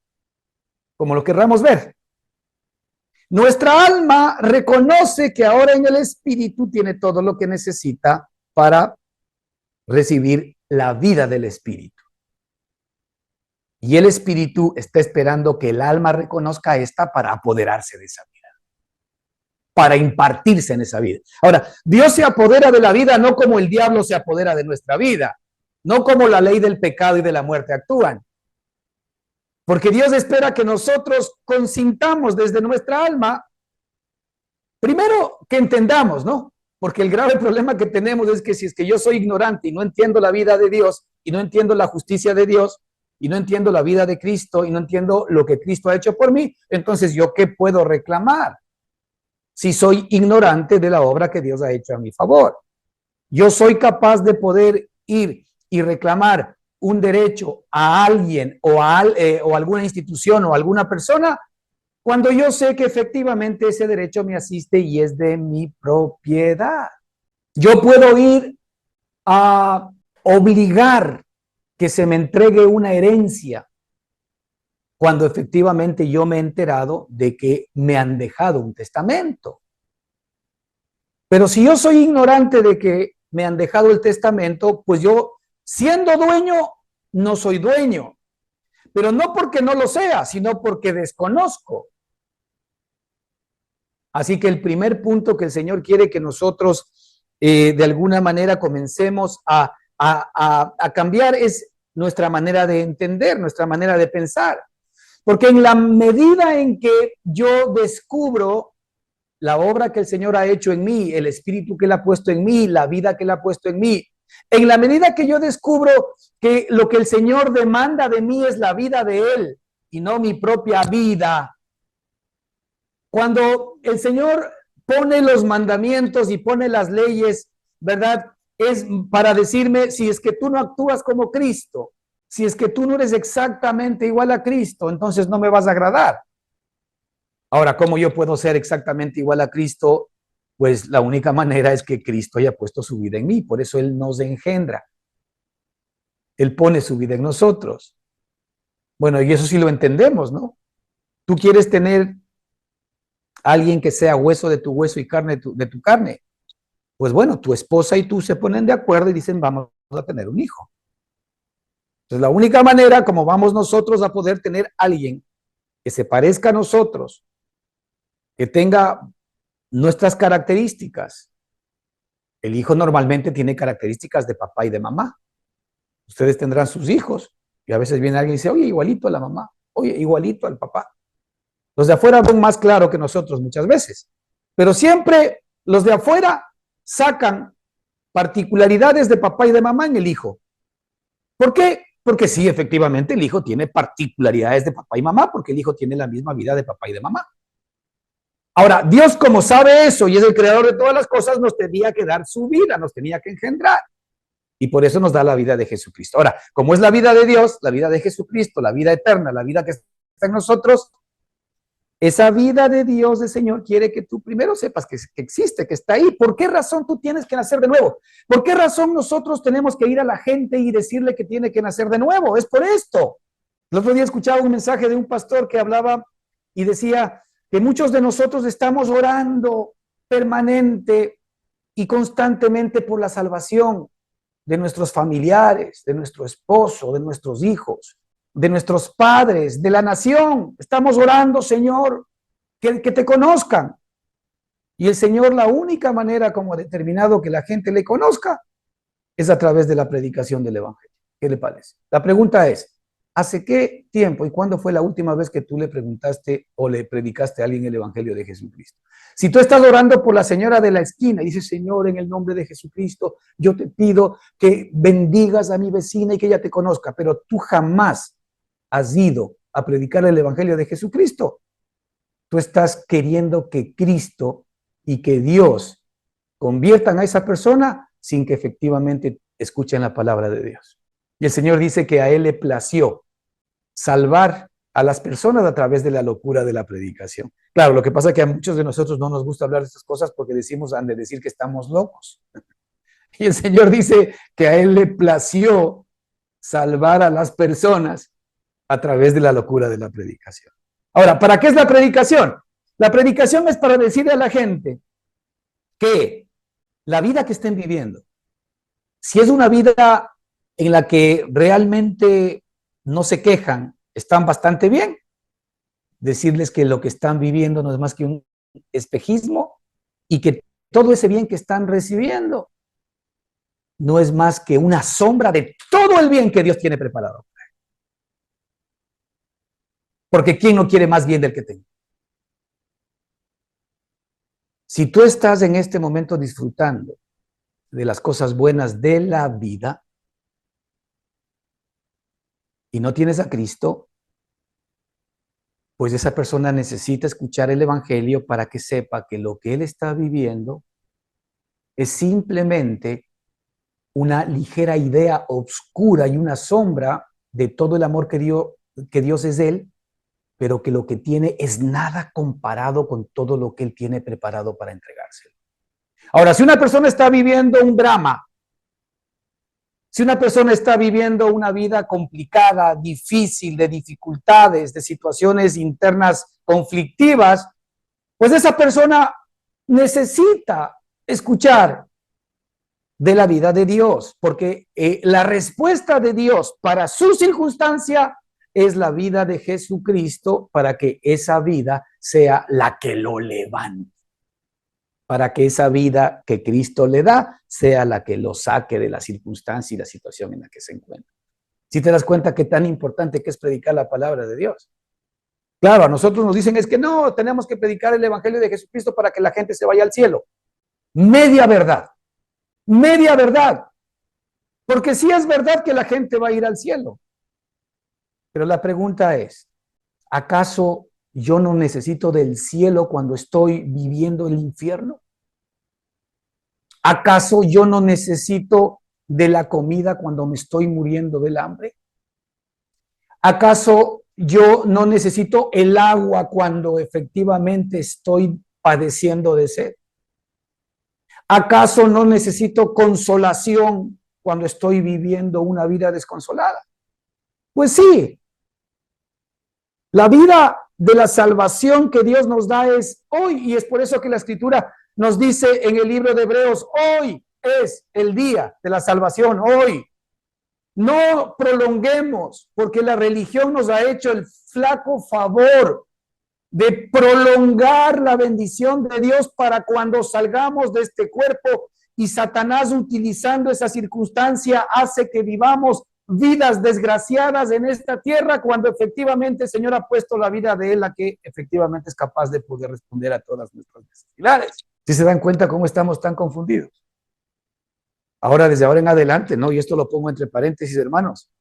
como lo querramos ver. Nuestra alma reconoce que ahora en el espíritu tiene todo lo que necesita para recibir la vida del espíritu. Y el espíritu está esperando que el alma reconozca esta para apoderarse de esa vida, para impartirse en esa vida. Ahora, Dios se apodera de la vida no como el diablo se apodera de nuestra vida, no como la ley del pecado y de la muerte actúan. Porque Dios espera que nosotros consintamos desde nuestra alma, primero que entendamos, ¿no? Porque el grave problema que tenemos es que si es que yo soy ignorante y no entiendo la vida de Dios, y no entiendo la justicia de Dios, y no entiendo la vida de Cristo, y no entiendo lo que Cristo ha hecho por mí, entonces ¿yo qué puedo reclamar? Si soy ignorante de la obra que Dios ha hecho a mi favor. Yo soy capaz de poder ir y reclamar un derecho a alguien o alguna institución o alguna persona cuando yo sé que efectivamente ese derecho me asiste y es de mi propiedad. Yo puedo ir a obligar que se me entregue una herencia cuando efectivamente yo me he enterado de que me han dejado un testamento. Pero si yo soy ignorante de que me han dejado el testamento, pues yo, siendo dueño, no soy dueño. Pero no porque no lo sea, sino porque desconozco. Así que el primer punto que el Señor quiere que nosotros de alguna manera comencemos a cambiar es nuestra manera de entender, nuestra manera de pensar. Porque en la medida en que yo descubro la obra que el Señor ha hecho en mí, el espíritu que Él ha puesto en mí, la vida que Él ha puesto en mí. En la medida que yo descubro que lo que el Señor demanda de mí es la vida de Él y no mi propia vida. Cuando el Señor pone los mandamientos y pone las leyes, ¿verdad? Es para decirme, si es que tú no actúas como Cristo, si es que tú no eres exactamente igual a Cristo, entonces no me vas a agradar. Ahora, ¿cómo yo puedo ser exactamente igual a Cristo? Pues la única manera es que Cristo haya puesto su vida en mí, por eso Él nos engendra. Él pone su vida en nosotros. Bueno, y eso sí lo entendemos, ¿no? Tú quieres tener a alguien que sea hueso de tu hueso y carne de tu carne. Pues bueno, tu esposa y tú se ponen de acuerdo y dicen, vamos a tener un hijo. Entonces, la única manera como vamos nosotros a poder tener a alguien que se parezca a nosotros, que tenga nuestras características. El hijo normalmente tiene características de papá y de mamá. Ustedes tendrán sus hijos y a veces viene alguien y dice, oye, igualito a la mamá, oye, igualito al papá. Los de afuera ven más claro que nosotros muchas veces, pero siempre los de afuera sacan particularidades de papá y de mamá en el hijo. ¿Por qué? Porque sí, efectivamente, el hijo tiene particularidades de papá y mamá, porque el hijo tiene la misma vida de papá y de mamá. Ahora, Dios, como sabe eso y es el creador de todas las cosas, nos tenía que dar su vida, nos tenía que engendrar. Y por eso nos da la vida de Jesucristo. Ahora, como es la vida de Dios, la vida de Jesucristo, la vida eterna, la vida que está en nosotros, esa vida de Dios, el Señor, quiere que tú primero sepas que existe, que está ahí. ¿Por qué razón tú tienes que nacer de nuevo? ¿Por qué razón nosotros tenemos que ir a la gente y decirle que tiene que nacer de nuevo? Es por esto. El otro día escuchaba un mensaje de un pastor que hablaba y decía que muchos de nosotros estamos orando permanente y constantemente por la salvación de nuestros familiares, de nuestro esposo, de nuestros hijos, de nuestros padres, de la nación. Estamos orando, Señor, que te conozcan. Y el Señor, la única manera como ha determinado que la gente le conozca es a través de la predicación del Evangelio. ¿Qué le parece? La pregunta es, ¿hace qué tiempo y cuándo fue la última vez que tú le preguntaste o le predicaste a alguien el Evangelio de Jesucristo? Si tú estás orando por la señora de la esquina y dices, Señor, en el nombre de Jesucristo, yo te pido que bendigas a mi vecina y que ella te conozca, pero tú jamás has ido a predicar el Evangelio de Jesucristo. Tú estás queriendo que Cristo y que Dios conviertan a esa persona sin que efectivamente escuchen la palabra de Dios. Y el Señor dice que a Él le plació salvar a las personas a través de la locura de la predicación. Claro, lo que pasa es que a muchos de nosotros no nos gusta hablar de estas cosas porque decimos, han de decir que estamos locos. Y el Señor dice que a Él le plació salvar a las personas a través de la locura de la predicación. Ahora, ¿para qué es la predicación? La predicación es para decirle a la gente que la vida que estén viviendo, si es una vida en la que realmente no se quejan, están bastante bien, decirles que lo que están viviendo no es más que un espejismo y que todo ese bien que están recibiendo no es más que una sombra de todo el bien que Dios tiene preparado. Porque ¿quién no quiere más bien del que tenga? Si tú estás en este momento disfrutando de las cosas buenas de la vida y no tienes a Cristo, pues esa persona necesita escuchar el Evangelio para que sepa que lo que él está viviendo es simplemente una ligera idea oscura y una sombra de todo el amor que Dios es él, pero que lo que tiene es nada comparado con todo lo que él tiene preparado para entregárselo. Ahora, si una persona está viviendo un drama, si una persona está viviendo una vida complicada, difícil, de dificultades, de situaciones internas conflictivas, pues esa persona necesita escuchar de la vida de Dios, porque la respuesta de Dios para su circunstancia es la vida de Jesucristo para que esa vida sea la que lo levante, para que esa vida que Cristo le da sea la que lo saque de la circunstancia y la situación en la que se encuentra. Si te das cuenta qué tan importante que es predicar la palabra de Dios. Claro, a nosotros nos dicen es que no, tenemos que predicar el evangelio de Jesucristo para que la gente se vaya al cielo. Media verdad, media verdad. Porque sí es verdad que la gente va a ir al cielo. Pero la pregunta es, ¿acaso yo no necesito del cielo cuando estoy viviendo el infierno? ¿Acaso yo no necesito de la comida cuando me estoy muriendo del hambre? ¿Acaso yo no necesito el agua cuando efectivamente estoy padeciendo de sed? ¿Acaso no necesito consolación cuando estoy viviendo una vida desconsolada? Pues sí, la vida de la salvación que Dios nos da es hoy, y es por eso que la Escritura nos dice en el libro de Hebreos, hoy es el día de la salvación, hoy. No prolonguemos, porque la religión nos ha hecho el flaco favor de prolongar la bendición de Dios para cuando salgamos de este cuerpo, y Satanás, utilizando esa circunstancia, hace que vivamos vidas desgraciadas en esta tierra cuando efectivamente el Señor ha puesto la vida de él, la que efectivamente es capaz de poder responder a todas nuestras necesidades. Si se dan cuenta cómo estamos tan confundidos. Ahora, desde ahora en adelante, ¿no? Y esto lo pongo entre paréntesis, hermanos.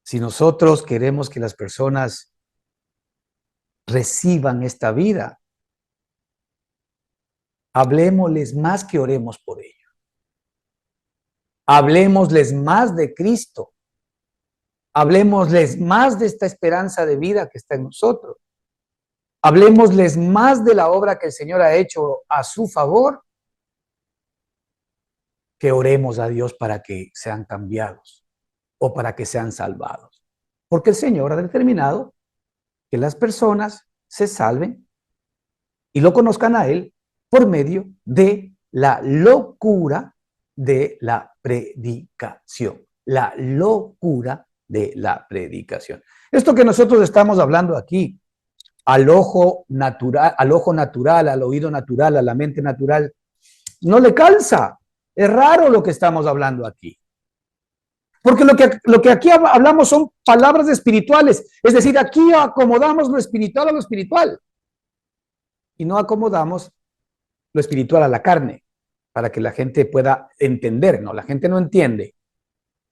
Si nosotros queremos que las personas reciban esta vida, hablémosles más que oremos por ello. Hablémosles más de Cristo. Hablémosles más de esta esperanza de vida que está en nosotros. Hablémosles más de la obra que el Señor ha hecho a su favor, que oremos a Dios para que sean cambiados o para que sean salvados. Porque el Señor ha determinado que las personas se salven y lo conozcan a Él por medio de la locura de la predicación. La locura de la predicación. Esto que nosotros estamos hablando aquí, al ojo natural, al oído natural, a la mente natural, no le calza. Es raro lo que estamos hablando aquí. Porque lo que aquí hablamos son palabras espirituales. Es decir, aquí acomodamos lo espiritual a lo espiritual. Y no acomodamos lo espiritual a la carne, para que la gente pueda entender. No, la gente no entiende.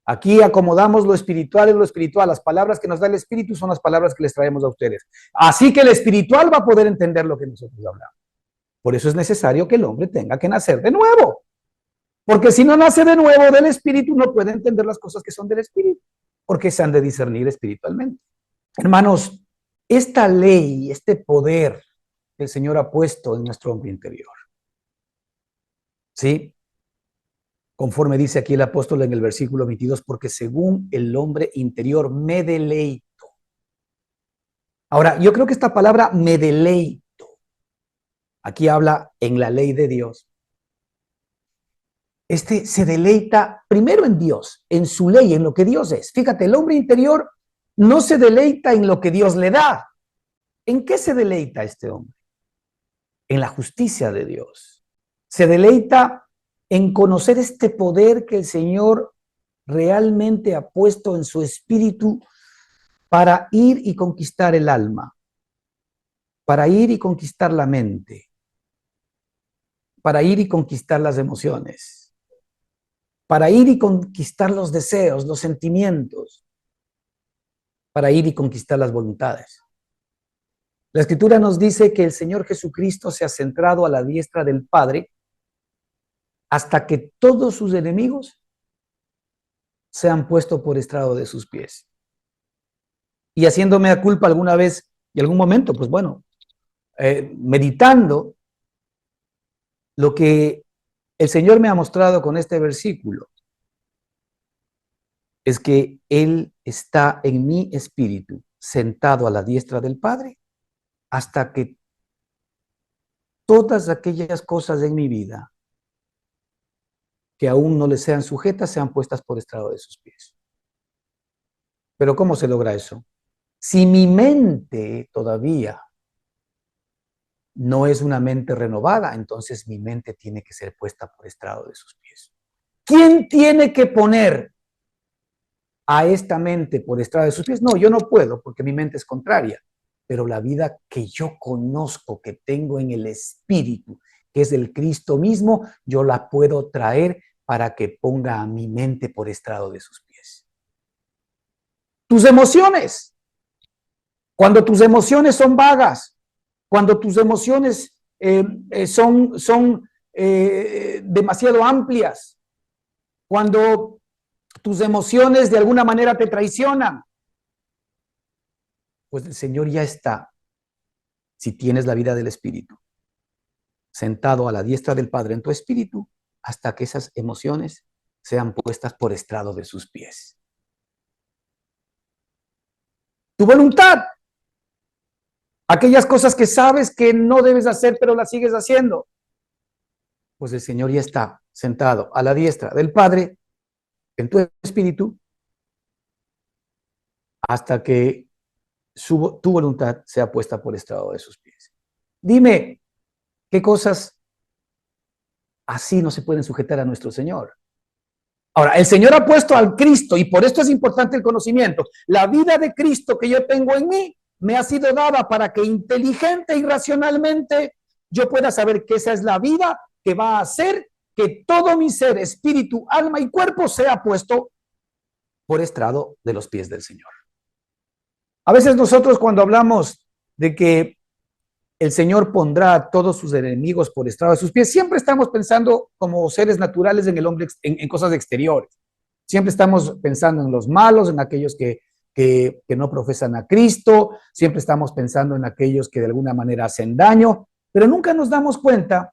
Aquí acomodamos lo espiritual en lo espiritual. Las palabras que nos da el Espíritu son las palabras que les traemos a ustedes. Así que el espiritual va a poder entender lo que nosotros hablamos. Por eso es necesario que el hombre tenga que nacer de nuevo. Porque si no nace de nuevo del Espíritu, no puede entender las cosas que son del Espíritu, porque se han de discernir espiritualmente. Hermanos, esta ley, este poder que el Señor ha puesto en nuestro hombre interior, ¿sí? Conforme dice aquí el apóstol en el versículo 22, porque según el hombre interior me deleito. Ahora, yo creo que esta palabra me deleito, aquí habla en la ley de Dios. Se deleita primero en Dios, en su ley, en lo que Dios es. Fíjate, el hombre interior no se deleita en lo que Dios le da. ¿En qué se deleita este hombre? En la justicia de Dios. Se deleita en conocer este poder que el Señor realmente ha puesto en su espíritu para ir y conquistar el alma, para ir y conquistar la mente, para ir y conquistar las emociones, para ir y conquistar los deseos, los sentimientos, para ir y conquistar las voluntades. La Escritura nos dice que el Señor Jesucristo se ha centrado a la diestra del Padre hasta que todos sus enemigos se han puesto por estrado de sus pies. Y haciéndome a culpa alguna vez y algún momento, pues bueno, meditando lo que el Señor me ha mostrado con este versículo, es que Él está en mi espíritu, sentado a la diestra del Padre, hasta que todas aquellas cosas en mi vida que aún no le sean sujetas sean puestas por estrado de sus pies. Pero ¿cómo se logra eso? Si mi mente todavía no es una mente renovada, entonces mi mente tiene que ser puesta por estrado de sus pies. ¿Quién tiene que poner a esta mente por estrado de sus pies. No, yo no puedo porque mi mente es contraria. Pero la vida que yo conozco, que tengo en el Espíritu, que es el Cristo mismo, yo la puedo traer para que ponga a mi mente por estrado de sus pies. Tus emociones. Cuando tus emociones son vagas, cuando tus emociones son demasiado amplias, cuando tus emociones de alguna manera te traicionan, pues el Señor ya está, si tienes la vida del Espíritu, sentado a la diestra del Padre en tu espíritu, hasta que esas emociones sean puestas por estrado de sus pies. Tu voluntad, aquellas cosas que sabes que no debes hacer, pero las sigues haciendo, pues el Señor ya está sentado a la diestra del Padre en tu espíritu, hasta que tu voluntad sea puesta por estrado de sus pies. Dime, ¿qué cosas así no se pueden sujetar a nuestro Señor? Ahora, el Señor ha puesto al Cristo, y por esto es importante el conocimiento. La vida de Cristo que yo tengo en mí me ha sido dada para que inteligente y racionalmente yo pueda saber que esa es la vida que va a hacer que todo mi ser, espíritu, alma y cuerpo sea puesto por estrado de los pies del Señor. A veces nosotros cuando hablamos de que el Señor pondrá a todos sus enemigos por estrado de sus pies, siempre estamos pensando como seres naturales en el hombre, en cosas exteriores. Siempre estamos pensando en los malos, en aquellos que no profesan a Cristo, siempre estamos pensando en aquellos que de alguna manera hacen daño, pero nunca nos damos cuenta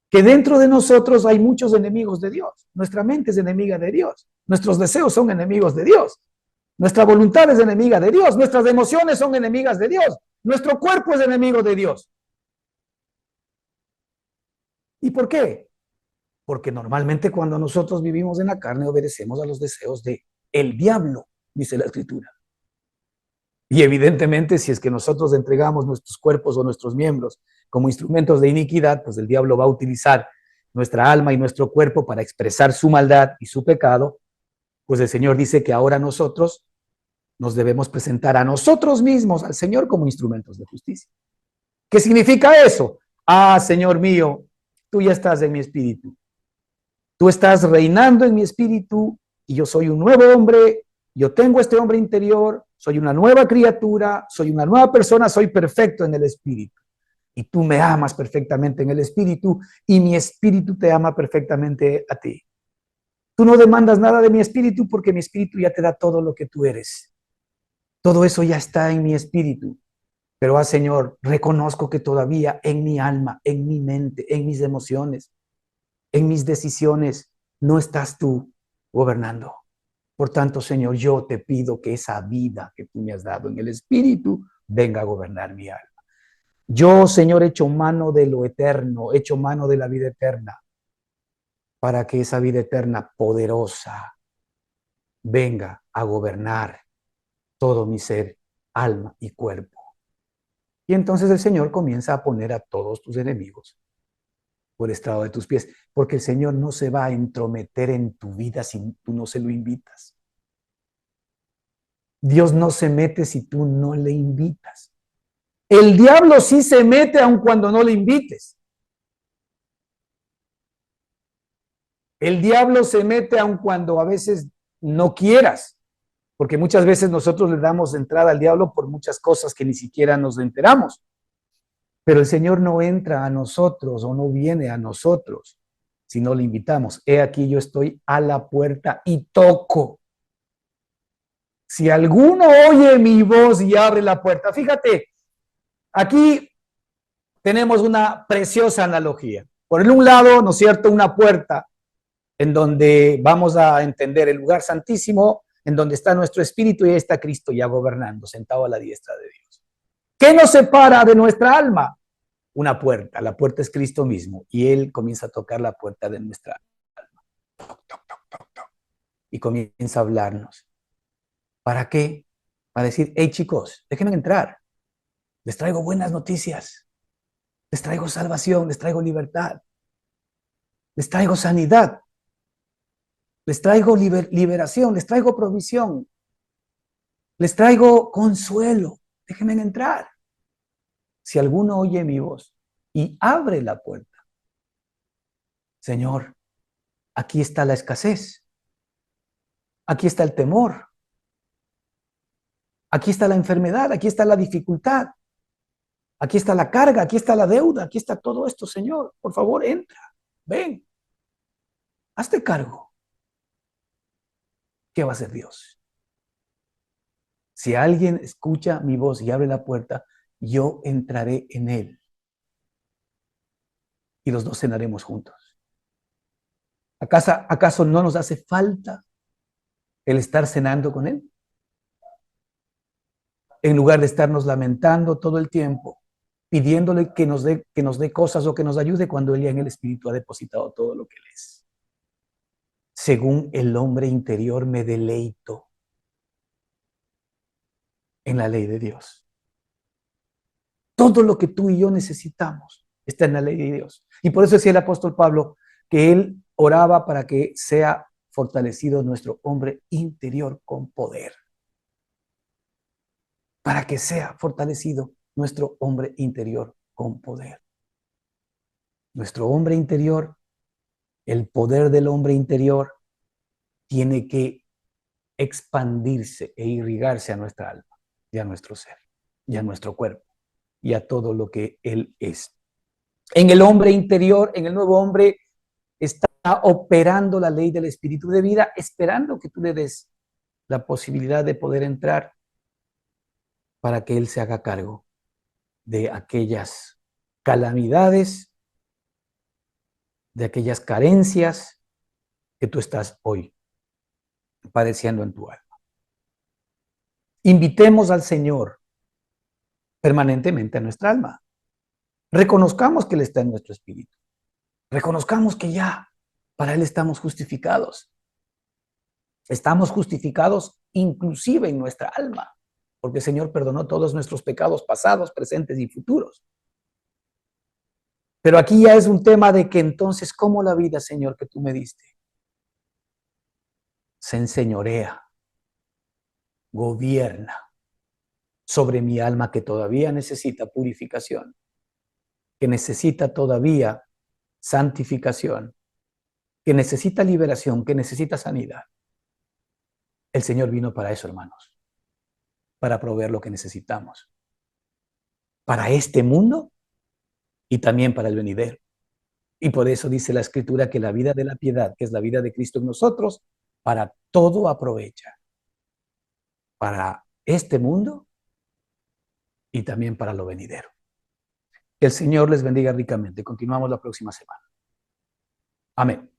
que dentro de nosotros hay muchos enemigos de Dios. Nuestra mente es enemiga de Dios, nuestros deseos son enemigos de Dios, nuestra voluntad es enemiga de Dios, nuestras emociones son enemigas de Dios, nuestro cuerpo es enemigo de Dios. ¿Y por qué? Porque normalmente cuando nosotros vivimos en la carne obedecemos a los deseos de el diablo, dice la Escritura. Y evidentemente si es que nosotros entregamos nuestros cuerpos o nuestros miembros como instrumentos de iniquidad, pues el diablo va a utilizar nuestra alma y nuestro cuerpo para expresar su maldad y su pecado, pues el Señor dice que ahora nosotros nos debemos presentar a nosotros mismos, al Señor, como instrumentos de justicia. ¿Qué significa eso? Ah, Señor mío, tú ya estás en mi espíritu. Tú estás reinando en mi espíritu y yo soy un nuevo hombre, yo tengo este hombre interior, soy una nueva criatura, soy una nueva persona, soy perfecto en el espíritu. Y tú me amas perfectamente en el espíritu y mi espíritu te ama perfectamente a ti. Tú no demandas nada de mi espíritu porque mi espíritu ya te da todo lo que tú eres. Todo eso ya está en mi espíritu. Pero, Señor, reconozco que todavía en mi alma, en mi mente, en mis emociones, en mis decisiones, no estás tú gobernando. Por tanto, Señor, yo te pido que esa vida que tú me has dado en el Espíritu venga a gobernar mi alma. Yo, Señor, echo mano de lo eterno, echo mano de la vida eterna, para que esa vida eterna poderosa venga a gobernar todo mi ser, alma y cuerpo. Y entonces el Señor comienza a poner a todos tus enemigos por estrado de tus pies, porque el Señor no se va a entrometer en tu vida si tú no se lo invitas. Dios no se mete si tú no le invitas. El diablo sí se mete aun cuando no le invites. El diablo se mete aun cuando a veces no quieras, porque muchas veces nosotros le damos entrada al diablo por muchas cosas que ni siquiera nos enteramos. Pero el Señor no entra a nosotros o no viene a nosotros si no le invitamos. He aquí yo estoy a la puerta y toco. Si alguno oye mi voz y abre la puerta, fíjate, aquí tenemos una preciosa analogía. Por un lado, ¿no es cierto?, una puerta en donde vamos a entender el lugar santísimo, en donde está nuestro espíritu y ahí está Cristo ya gobernando, sentado a la diestra de Dios. ¿Qué nos separa de nuestra alma? Una puerta. La puerta es Cristo mismo y Él comienza a tocar la puerta de nuestra alma. Toc, toc, toc, toc, toc. Y comienza a hablarnos. ¿Para qué? Para decir, hey chicos, déjenme entrar. Les traigo buenas noticias. Les traigo salvación, les traigo libertad. Les traigo sanidad. Les traigo liberación, les traigo provisión, les traigo consuelo. Déjenme entrar. Si alguno oye mi voz y abre la puerta, Señor, aquí está la escasez, aquí está el temor, aquí está la enfermedad, aquí está la dificultad, aquí está la carga, aquí está la deuda, aquí está todo esto, Señor. Por favor, entra, ven, hazte cargo. ¿Qué va a hacer Dios? Si alguien escucha mi voz y abre la puerta, yo entraré en él y los dos cenaremos juntos. ¿Acaso no nos hace falta el estar cenando con él? En lugar de estarnos lamentando todo el tiempo, pidiéndole que nos dé cosas o que nos ayude cuando él ya en el Espíritu ha depositado todo lo que él es. Según el hombre interior me deleito en la ley de Dios. Todo lo que tú y yo necesitamos está en la ley de Dios. Y por eso decía el apóstol Pablo que él oraba para que sea fortalecido nuestro hombre interior con poder. Para que sea fortalecido nuestro hombre interior con poder. Nuestro hombre interior, el poder del hombre interior, tiene que expandirse e irrigarse a nuestra alma y a nuestro ser y a nuestro cuerpo y a todo lo que él es. En el hombre interior, en el nuevo hombre, está operando la ley del espíritu de vida, esperando que tú le des la posibilidad de poder entrar para que él se haga cargo de aquellas calamidades, de aquellas carencias que tú estás hoy padeciendo en tu alma. Invitemos al Señor permanentemente a nuestra alma. Reconozcamos que Él está en nuestro espíritu. Reconozcamos que ya para Él estamos justificados. Estamos justificados inclusive en nuestra alma, porque el Señor perdonó todos nuestros pecados pasados, presentes y futuros. Pero aquí ya es un tema de que entonces, ¿cómo la vida, Señor, que tú me diste se enseñorea, gobierna sobre mi alma que todavía necesita purificación, que necesita todavía santificación, que necesita liberación, que necesita sanidad? El Señor vino para eso, hermanos, para proveer lo que necesitamos, para este mundo y también para el venidero. Y por eso dice la Escritura que la vida de la piedad, que es la vida de Cristo en nosotros, para todo aprovecha, para este mundo y también para lo venidero. Que el Señor les bendiga ricamente. Continuamos la próxima semana. Amén.